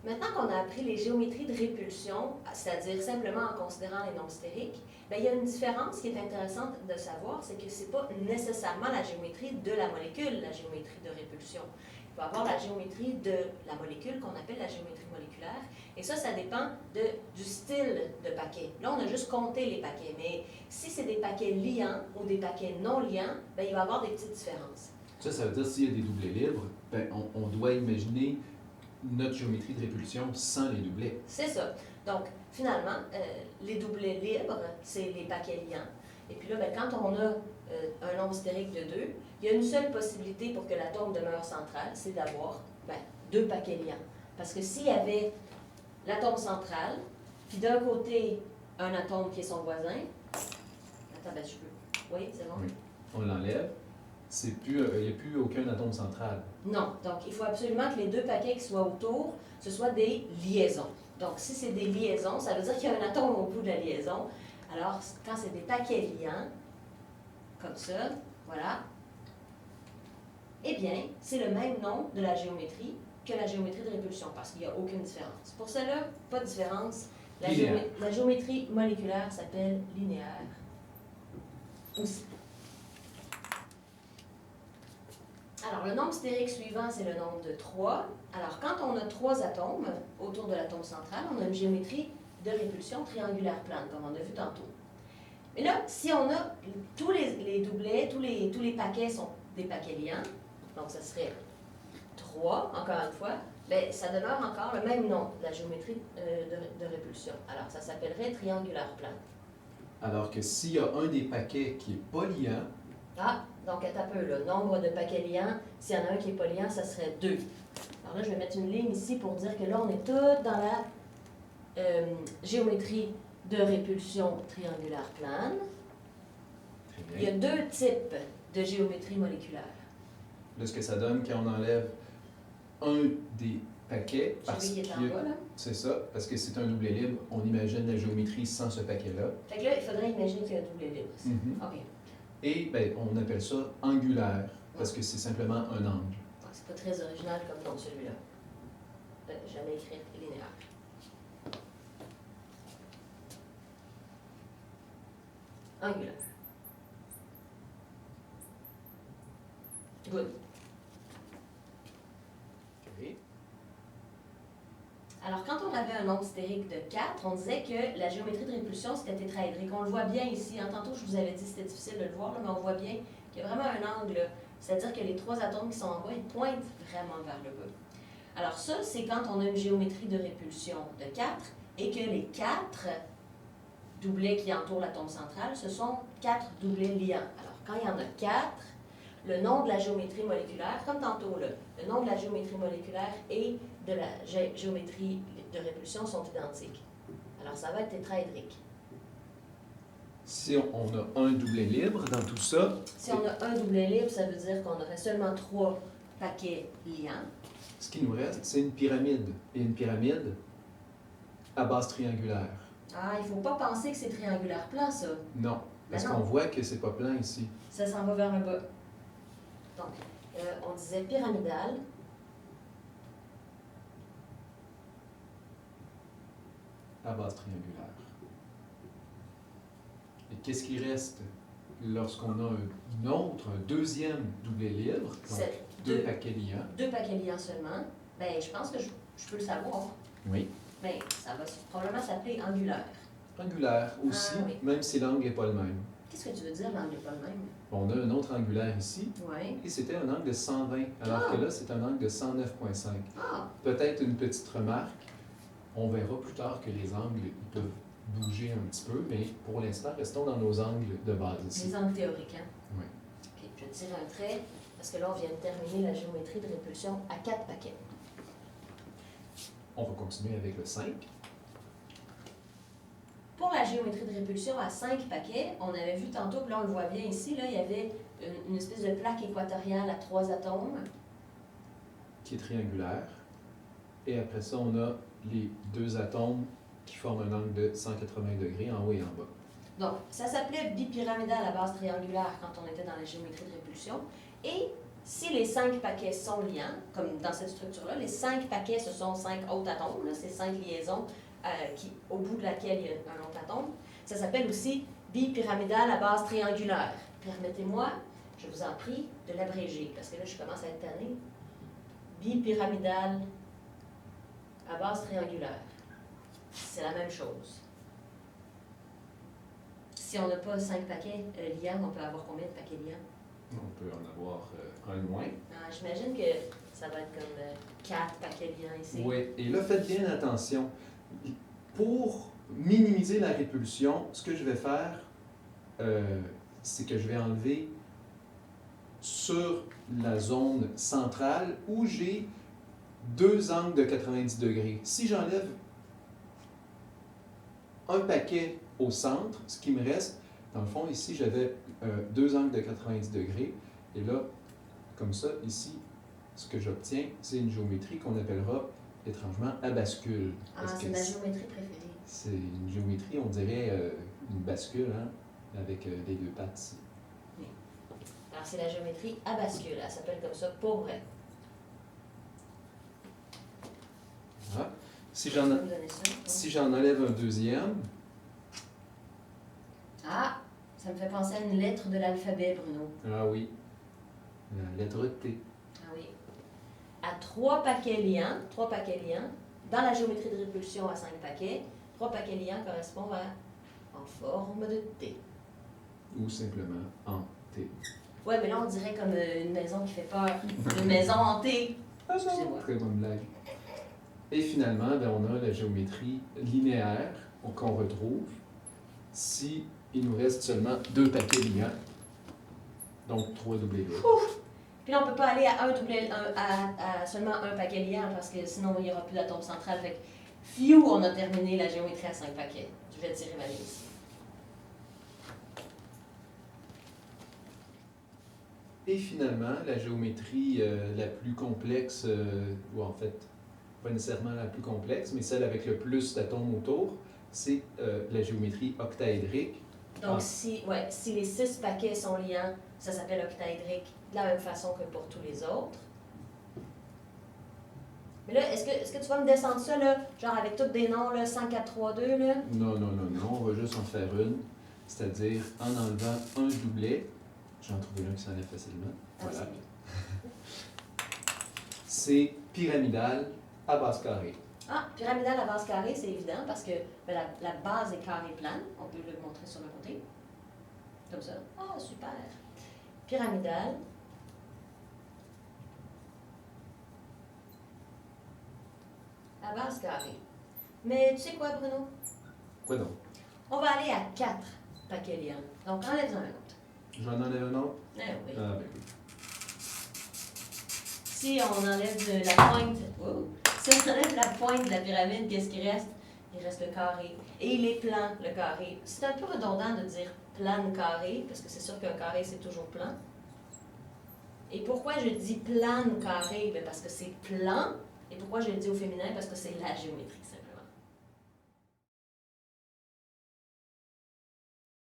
Maintenant qu'on a appris les géométries de répulsion, c'est-à-dire simplement en considérant les nombres stériques, bien, il y a une différence qui est intéressante de savoir, c'est que ce n'est pas nécessairement la géométrie de la molécule, la géométrie de répulsion. Il peut y avoir la géométrie de la molécule qu'on appelle la géométrie moléculaire, et ça dépend du style de paquet. Là, on a juste compté les paquets, mais si c'est des paquets liants ou des paquets non liants, bien, il va y avoir des petites différences. Ça veut dire s'il y a des doublets libres, ben, on doit imaginer notre géométrie de répulsion sans les doublets. C'est ça. Donc, finalement, les doublets libres, c'est les paquets liants. Et puis là, ben, quand on a un nombre stérique de 2, il y a une seule possibilité pour que l'atome demeure central, c'est d'avoir deux paquets liants. Parce que s'il y avait l'atome central, puis d'un côté, un atome qui est son voisin, attends, ben, je peux. Oui, c'est bon? Oui. On l'enlève. Il n'y a plus aucun atome central. Non. Donc, il faut absolument que les deux paquets qui soient autour, ce soient des liaisons. Donc, si c'est des liaisons, ça veut dire qu'il y a un atome au bout de la liaison. Alors, quand c'est des paquets liants, comme ça, voilà, eh bien, c'est le même nom de la géométrie que la géométrie de répulsion, parce qu'il n'y a aucune différence. Pour cela, pas de différence. La géométrie moléculaire s'appelle linéaire aussi. Alors, le nombre stérique suivant, c'est le nombre de 3. Alors, quand on a 3 atomes autour de l'atome central, on a une géométrie de répulsion triangulaire plane, comme on a vu tantôt. Mais là, si on a tous les doublets, tous les paquets sont des paquets liants, donc ça serait 3, encore une fois, bien, ça demeure encore le même nom, la géométrie de répulsion. Alors, ça s'appellerait triangulaire plane. Alors que s'il y a un des paquets qui n'est pas liant, donc attends un peu, le nombre de paquets liants, s'il y en a un qui n'est pas liant, ça serait 2. Alors là, je vais mettre une ligne ici pour dire que là, on est tout dans la géométrie de répulsion triangulaire plane. Il y a 2 types de géométrie moléculaire. Là, ce que ça donne quand on enlève un des paquets, parce que c'est ça, parce que c'est un doublet libre, on imagine la géométrie sans ce paquet-là. Fait que là, il faudrait imaginer qu'il y a un doublet libre ici. OK. Et ben, on appelle ça angulaire, parce que c'est simplement un angle. C'est pas très original comme nom, celui-là. Jamais écrit linéaire. Angulaire. Good. Okay. Alors, quand on avait un nombre stérique de 4, on disait que la géométrie de répulsion, c'était tétraédrique. On le voit bien ici. Tantôt, je vous avais dit que c'était difficile de le voir, mais on voit bien qu'il y a vraiment un angle. C'est-à-dire que les 3 atomes qui sont en bas, ils pointent vraiment vers le bas. Alors ça, c'est quand on a une géométrie de répulsion de 4 et que les 4 doublets qui entourent l'atome central, ce sont 4 doublets liants. Alors, quand il y en a 4, le nom de la géométrie moléculaire, comme tantôt là, le nom de la géométrie moléculaire et de la géométrie de répulsion sont identiques. Alors, ça va être tétraédrique. Si on a un doublet libre dans tout ça... Si on a un doublet libre, ça veut dire qu'on aurait seulement 3 paquets liants. Ce qui nous reste, c'est une pyramide. Et une pyramide à base triangulaire. Il ne faut pas penser que c'est triangulaire plat, ça. Non, parce qu'on voit que c'est pas plein ici. Ça s'en va vers le bas. Donc, on disait pyramidal. À base triangulaire. Et qu'est-ce qui reste lorsqu'on a un deuxième doublet libre, donc 2 paquets liants? 2 paquets liants seulement. Bien, je pense que je peux le savoir. Oui. Bien, ça va probablement s'appeler angulaire. Angulaire aussi, oui. Même si l'angle n'est pas le même. Qu'est-ce que tu veux dire, l'angle n'est pas le même? On a un autre angulaire ici, Oui. et c'était un angle de 120, alors que là, c'est un angle de 109,5. Peut-être une petite remarque, on verra plus tard que les angles ils peuvent bouger un petit peu, mais pour l'instant, restons dans nos angles de base ici. Les angles théoriques, hein? Oui. OK, je tire un trait, parce que là, on vient de terminer la géométrie de répulsion à 4 paquets. On va continuer avec le 5. Pour la géométrie de répulsion à 5 paquets, on avait vu tantôt, puis là on le voit bien ici, là, il y avait une espèce de plaque équatoriale à 3 atomes. Qui est triangulaire. Et après ça, on a les 2 atomes qui forment un angle de 180 degrés en haut et en bas. Donc, ça s'appelait bipyramidal à base triangulaire quand on était dans la géométrie de répulsion. Et si les 5 paquets sont liants, comme dans cette structure-là, les 5 paquets, ce sont 5 autres atomes, là, c'est 5 liaisons au bout de laquelle il y a un autre atome. Ça s'appelle aussi bipyramidal à base triangulaire. Permettez-moi, je vous en prie, de l'abréger, parce que là, je commence à être tannée. Bipyramidal à base triangulaire. C'est la même chose. Si on n'a pas 5 paquets liants, on peut avoir combien de paquets liants? On peut en avoir un de moins. J'imagine que ça va être comme 4 paquets liants ici. Oui, et là, faites bien attention. Pour minimiser la répulsion, ce que je vais faire, c'est que je vais enlever sur la zone centrale où j'ai 2 angles de 90 degrés. Si j'enlève un paquet au centre, ce qui me reste, dans le fond, ici, j'avais 2 angles de 90 degrés. Et là, comme ça, ici, ce que j'obtiens, c'est une géométrie qu'on appellera étrangement à bascule. C'est ma géométrie préférée. C'est une géométrie, on dirait une bascule, hein, avec les 2 pattes ici. Oui. Alors, c'est la géométrie à bascule. Elle s'appelle comme ça pour vrai. Voilà. Si j'en enlève un deuxième... Ah, ça me fait penser à une lettre de l'alphabet, Bruno. Ah oui, la lettre T. Ah oui. À 3 paquets liants, dans la géométrie de répulsion à 5 paquets, 3 paquets liants correspondent en forme de T. Ou simplement en T. Oui, mais là, on dirait comme une maison qui fait peur. Une maison hantée. Excusez-moi. Très bonne blague. Et finalement, ben, on a la géométrie linéaire qu'on retrouve si il nous reste seulement 2 paquets liants, donc 3 doublés là. Puis là, on ne peut pas aller à seulement un paquet liant parce que sinon, il n'y aura plus d'atome central. Fait que, fiou, on a terminé la géométrie à 5 paquets. Je vais tirer ma liste. Et finalement, la géométrie la plus complexe, ou en fait, pas nécessairement la plus complexe, mais celle avec le plus d'atomes autour, c'est la géométrie octaédrique. Donc, si les 6 paquets sont liants, ça s'appelle octaédrique de la même façon que pour tous les autres. Mais là, est-ce que tu vas me descendre ça, là, genre avec tous des noms, là, 100, 4, 3, 2, là? Non, on va juste en faire une, c'est-à-dire en enlevant un doublet. J'en trouve un qui s'enlève facilement. Voilà. C'est pyramidal à base carrée. Ah, pyramidal à base carrée, c'est évident parce que la base est carré plane. On peut le montrer sur le côté. Comme ça. Ah, super. Pyramidal. À base carrée. Mais tu sais quoi, Bruno? Quoi donc? On va aller à 4 paquets liants. Donc, enlève-en un autre. J'en enlève un autre? Oui. Ah, ben oui. Si on enlève la pointe... Oh. Si on enlève la pointe de la pyramide, qu'est-ce qui reste? Il reste le carré. Et il est plan, le carré. C'est un peu redondant de dire plane carré, parce que c'est sûr qu'un carré, c'est toujours plan. Et pourquoi je dis plane carré? Bien parce que c'est plan. Et pourquoi je le dis au féminin? Parce que c'est la géométrie.